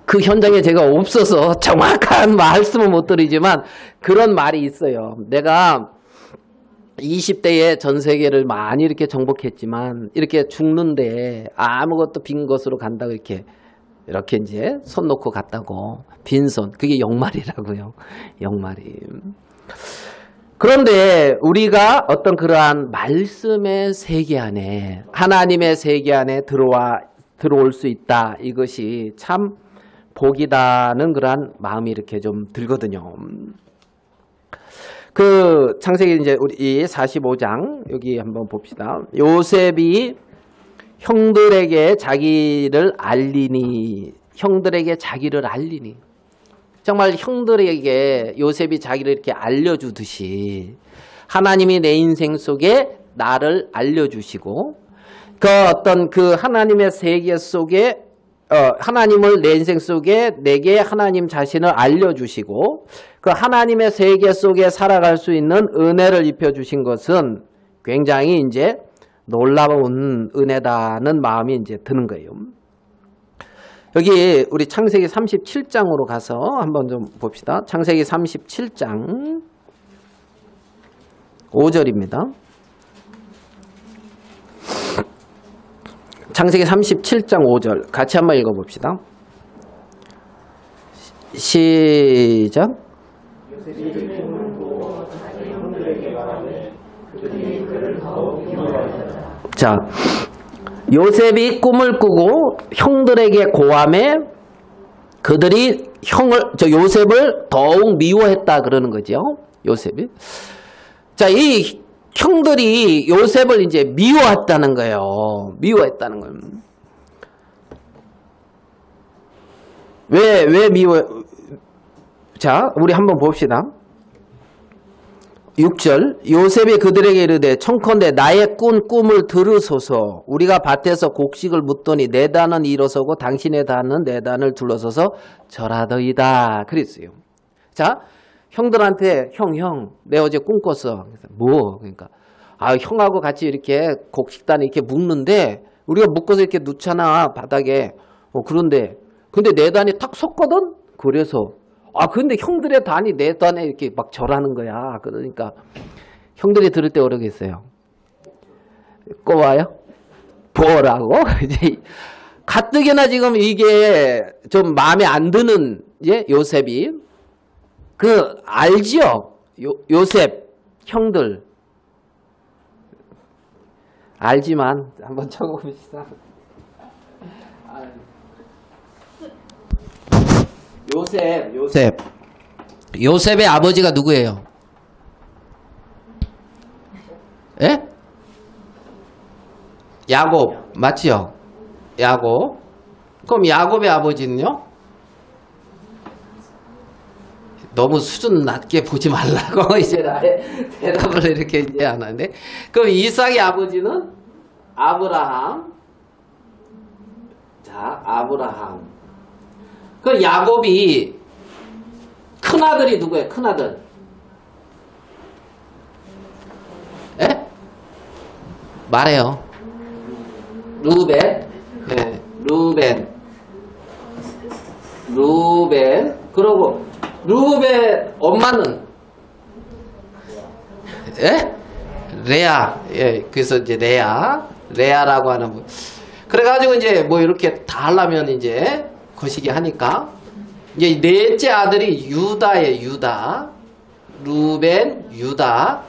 그 현장에 제가 없어서 정확한 말씀은 못 드리지만 그런 말이 있어요. 내가 20대에 전 세계를 많이 이렇게 정복했지만 이렇게 죽는데 아무것도 빈 것으로 간다고 이렇게 이제 손 놓고 갔다고 빈손 그게 역말이라고요. 역말이. 그런데 우리가 어떤 그러한 말씀의 세계 안에 하나님의 세계 안에 들어올 수 있다. 이것이 참 복이다는 그러한 마음이 이렇게 좀 들거든요. 그 창세기 이제 우리 45장 여기 한번 봅시다. 요셉이 형들에게 자기를 알리니 정말 형들에게 요셉이 자기를 이렇게 알려주듯이 하나님이 내 인생 속에 나를 알려주시고 그 어떤 그 하나님의 세계 속에 하나님을 내 인생 속에 내게 하나님 자신을 알려주시고 그 하나님의 세계 속에 살아갈 수 있는 은혜를 입혀주신 것은 굉장히 이제 놀라운 은혜다는 마음이 이제 드는 거예요. 여기 우리 창세기 37장으로 가서 한번 좀 봅시다. 창세기 37장 5절입니다. 창세기 37장 5절 같이 한번 읽어봅시다. 시작. 자, 요셉이 꿈을 꾸고 형들에게 고함해 그들이 요셉을 더욱 미워했다 그러는 거죠. 요셉이. 자, 이 형들이 요셉을 이제 미워했다는 거예요. 미워했다는 거예요. 왜 미워? 자, 우리 한번 봅시다. 6절 요셉이 그들에게 이르되 청컨대 나의 꾼 꿈을 들으소서. 우리가 밭에서 곡식을 묻더니 네 단은 일어서고 당신의 단은 네 단을 둘러서서 절하더이다. 그랬어요. 자, 형들한테 형, 내 어제 꿈 꿨어. 뭐? 그러니까 형하고 같이 이렇게 곡식단을 이렇게 묶는데 우리가 묶어서 이렇게 놓잖아 바닥에. 그런데 근데 네 단이 탁 섰거든. 그래서 근데 형들의 단이 내 단에 이렇게 막 절하는 거야. 그러니까 형들이 들을 때 어려겠어요. 꼬아요? 뭐라고? 이제 가뜩이나 지금 이게 좀 마음에 안 드는 요셉이 알지요? 요셉 형들 알지만 한번 적어봅시다. 요셉의 아버지가 누구예요? 예? 야곱 맞지요? 야곱. 그럼 야곱의 아버지는요? 너무 수준 낮게 보지 말라고 이제 나의 대답을 이렇게 이제 하는데, 그럼 이삭의 아버지는 아브라함. 자, 아브라함. 그 야곱이 큰아들이 누구예요? 큰아들. 에? 말해요. 루벤. 네, 루벤. 그러고 루벤 엄마는 레아. 예, 그래서 이제 레아라고 하는. 그래가지고 이제 뭐 이렇게 다 하려면 이제 거시기 하니까 이제 넷째 아들이 유다예요. 유다, 루벤, 유다,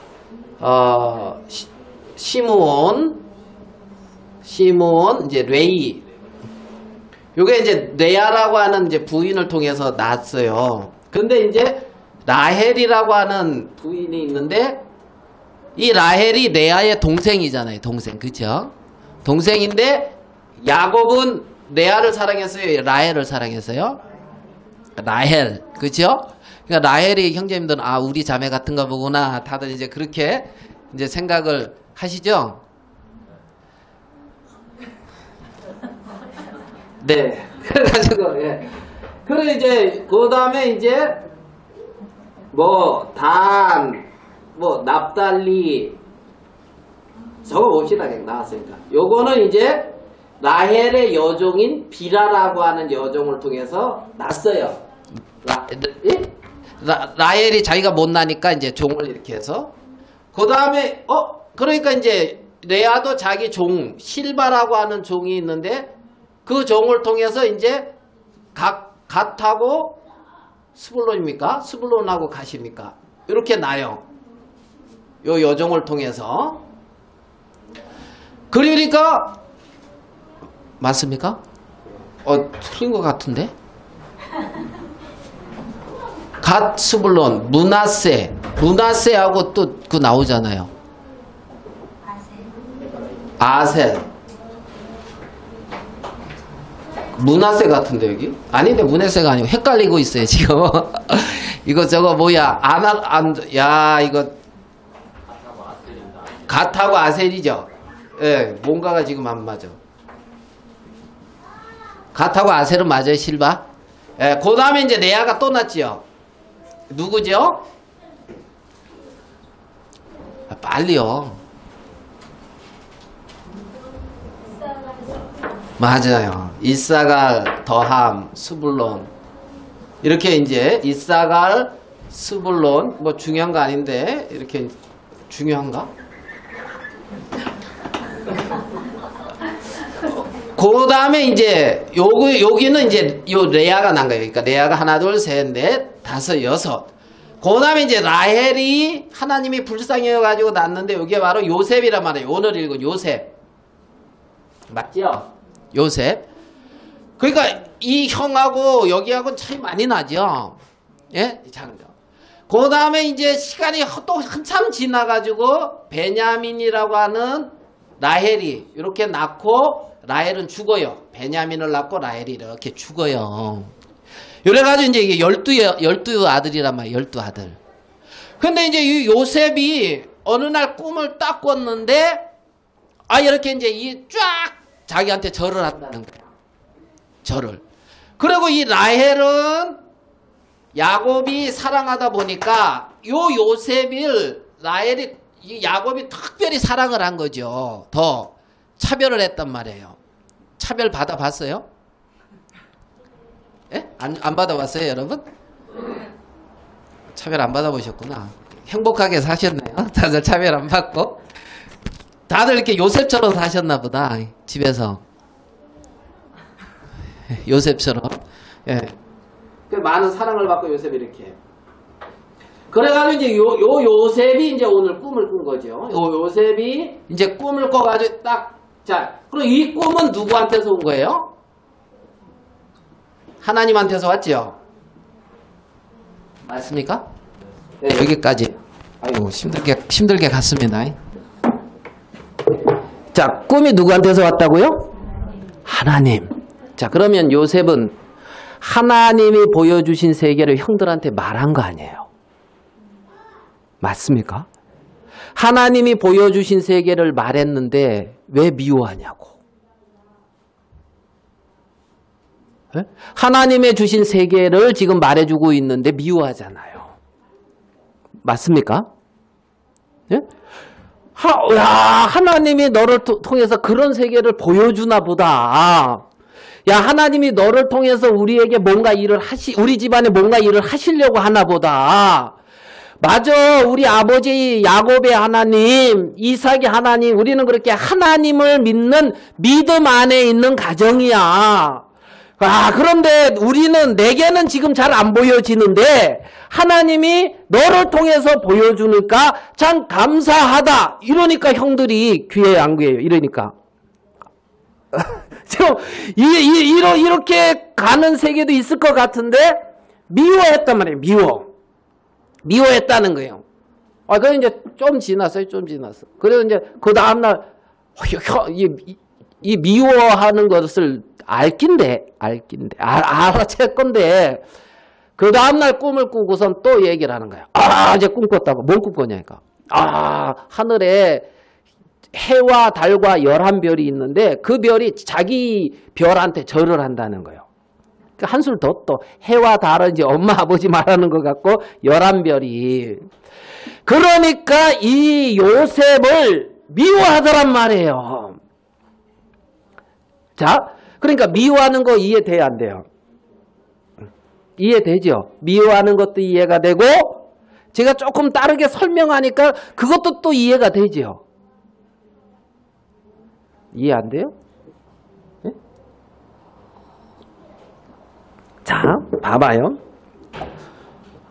시므온, 이제 레이. 요게 이제 레아라고 하는 이제 부인을 통해서 낳았어요. 근데 이제 라헬이라고 하는 부인이 있는데 이 라헬이 레아의 동생이잖아요. 동생, 그쵸? 동생인데 야곱은 레아를 사랑했어요? 라헬을 사랑했어요? 라헬, 그죠? 그러니까 라헬이 형제님들은 우리 자매 같은가 보구나. 다들 이제 그렇게 이제 생각을 하시죠? 네. 그래가지고, 예. 그리고 이제, 그 다음에 이제, 납달리, 적어봅시다. 그냥 나왔으니까. 요거는 이제, 라헬의 여종인 비라라고 하는 여종을 통해서 낳았어요. 라헬이 자기가 못 나니까 이제 종을 이렇게 해서. 그 다음에, 그러니까 이제, 레아도 자기 종, 실바라고 하는 종이 있는데, 그 종을 통해서 이제 갓하고 스불론입니까? 스불론하고 갓입니까? 이렇게 나요. 요 여종을 통해서. 그러니까 맞습니까? 틀린 것 같은데? 갓, 스불론, 문하세하고 또 그 나오잖아요. 아셀. 문하세 같은데 여기? 아닌데 문하세가 아니고 헷갈리고 있어요 지금. 이거 저거 뭐야? 이거 갓하고 아셀이죠. 예, 뭔가가 지금 안 맞아. 갓하고 아셀은 맞아요, 실바. 예, 그 다음에 이제 레아가 또 났지요. 누구죠? 빨리요. 맞아요. 이사갈, 더함, 스불론. 이렇게 이제 이사갈, 스불론. 뭐 중요한 거 아닌데 이렇게 중요한가? 그 다음에 이제 여기는 이제 요 레아가 난 거예요. 그러니까 레아가 하나, 둘, 셋, 넷, 다섯, 여섯. 그 다음에 이제 라헬이 하나님이 불쌍해 가지고 낳았는데 이게 바로 요셉이란 말이에요. 오늘 읽은 요셉. 맞죠? 요셉. 그러니까 이 형하고 여기하고는 차이 많이 나죠. 예? 그 다음에 이제 시간이 또 한참 지나가지고 베냐민이라고 하는 라헬이 이렇게 낳고 라헬은 죽어요. 베냐민을 낳고 라헬이 이렇게 죽어요. 이래가지고 이제 이게 12 아들이란 말이에요. 12 아들. 근데 이제 이 요셉이 어느 날 꿈을 딱 꿨는데, 이렇게 이제 쫙 자기한테 절을 한다는 거예요. 절을. 그리고 이 라헬은 야곱이 사랑하다 보니까 요 요셉을 이 야곱이 특별히 사랑을 한 거죠. 더 차별을 했단 말이에요. 차별 받아봤어요? 예? 안 받아봤어요, 여러분? 차별 안 받아보셨구나. 행복하게 사셨네요. 다들 차별 안 받고. 다들 이렇게 요셉처럼 사셨나 보다. 집에서. 요셉처럼. 예. 많은 사랑을 받고 요셉이 이렇게. 그래가지고 이제 요셉이 이제 오늘 꿈을 꾼 거죠. 요셉이 이제 꿈을 꿔가지고 자, 그럼 이 꿈은 누구한테서 온 거예요? 하나님한테서 왔죠? 맞습니까? 네, 여기까지. 아이고, 힘들게 갔습니다. 자, 꿈이 누구한테서 왔다고요? 하나님. 자, 그러면 요셉은 하나님이 보여주신 세계를 형들한테 말한 거 아니에요? 맞습니까? 하나님이 보여주신 세계를 말했는데 왜 미워하냐고. 네? 하나님의 주신 세계를 지금 말해주고 있는데 미워하잖아요. 맞습니까? 네? 하나님이 너를 통해서 그런 세계를 보여주나 보다. 야, 하나님이 너를 통해서 우리에게 뭔가 우리 집안에 뭔가 일을 하시려고 하나 보다. 맞아. 우리 아버지 야곱의 하나님, 이삭의 하나님, 우리는 그렇게 하나님을 믿는 믿음 안에 있는 가정이야. 그런데 내게는 지금 잘 안 보여지는데 하나님이 너를 통해서 보여주니까 참 감사하다. 이러니까 형들이 귀해요, 안 귀해요? 이러니까. 이렇게 가는 세계도 있을 것 같은데 미워했단 말이에요. 미워했다는 거예요. 그래 이제 좀 지났어요. 그래서 이제 그 다음날 이 미워하는 것을 알아챌 건데 그 다음날 꿈을 꾸고선 또 얘기를 하는 거예요. 이제 꿈 꿨다고. 뭔 꿈 꿨냐니까. 하늘에 해와 달과 11별이 있는데 그 별이 자기 별한테 절을 한다는 거예요. 한술 더 또 해와 달은 이제 엄마 아버지 말하는 것 같고 11별이. 그러니까 이 요셉을 미워하더란 말이에요. 자, 그러니까 미워하는 거 이해돼야 안 돼요? 이해되죠? 미워하는 것도 이해가 되고 제가 조금 다르게 설명하니까 그것도 또 이해가 되죠? 이해 안 돼요? 네? 자, 봐봐요.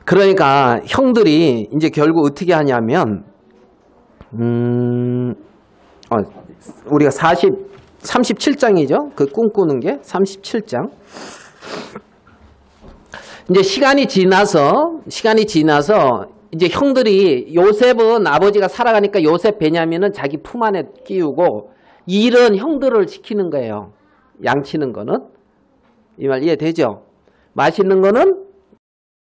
그러니까 형들이 이제 결국 어떻게 하냐면 우리가 37장이죠. 그 꿈꾸는 게 37장. 이제 시간이 지나서 이제 형들이 요셉은 아버지가 살아가니까 요셉 베냐민은 자기 품 안에 끼우고 일은 형들을 시키는 거예요. 양치는 거는. 이 말 이해되죠? 맛있는 거는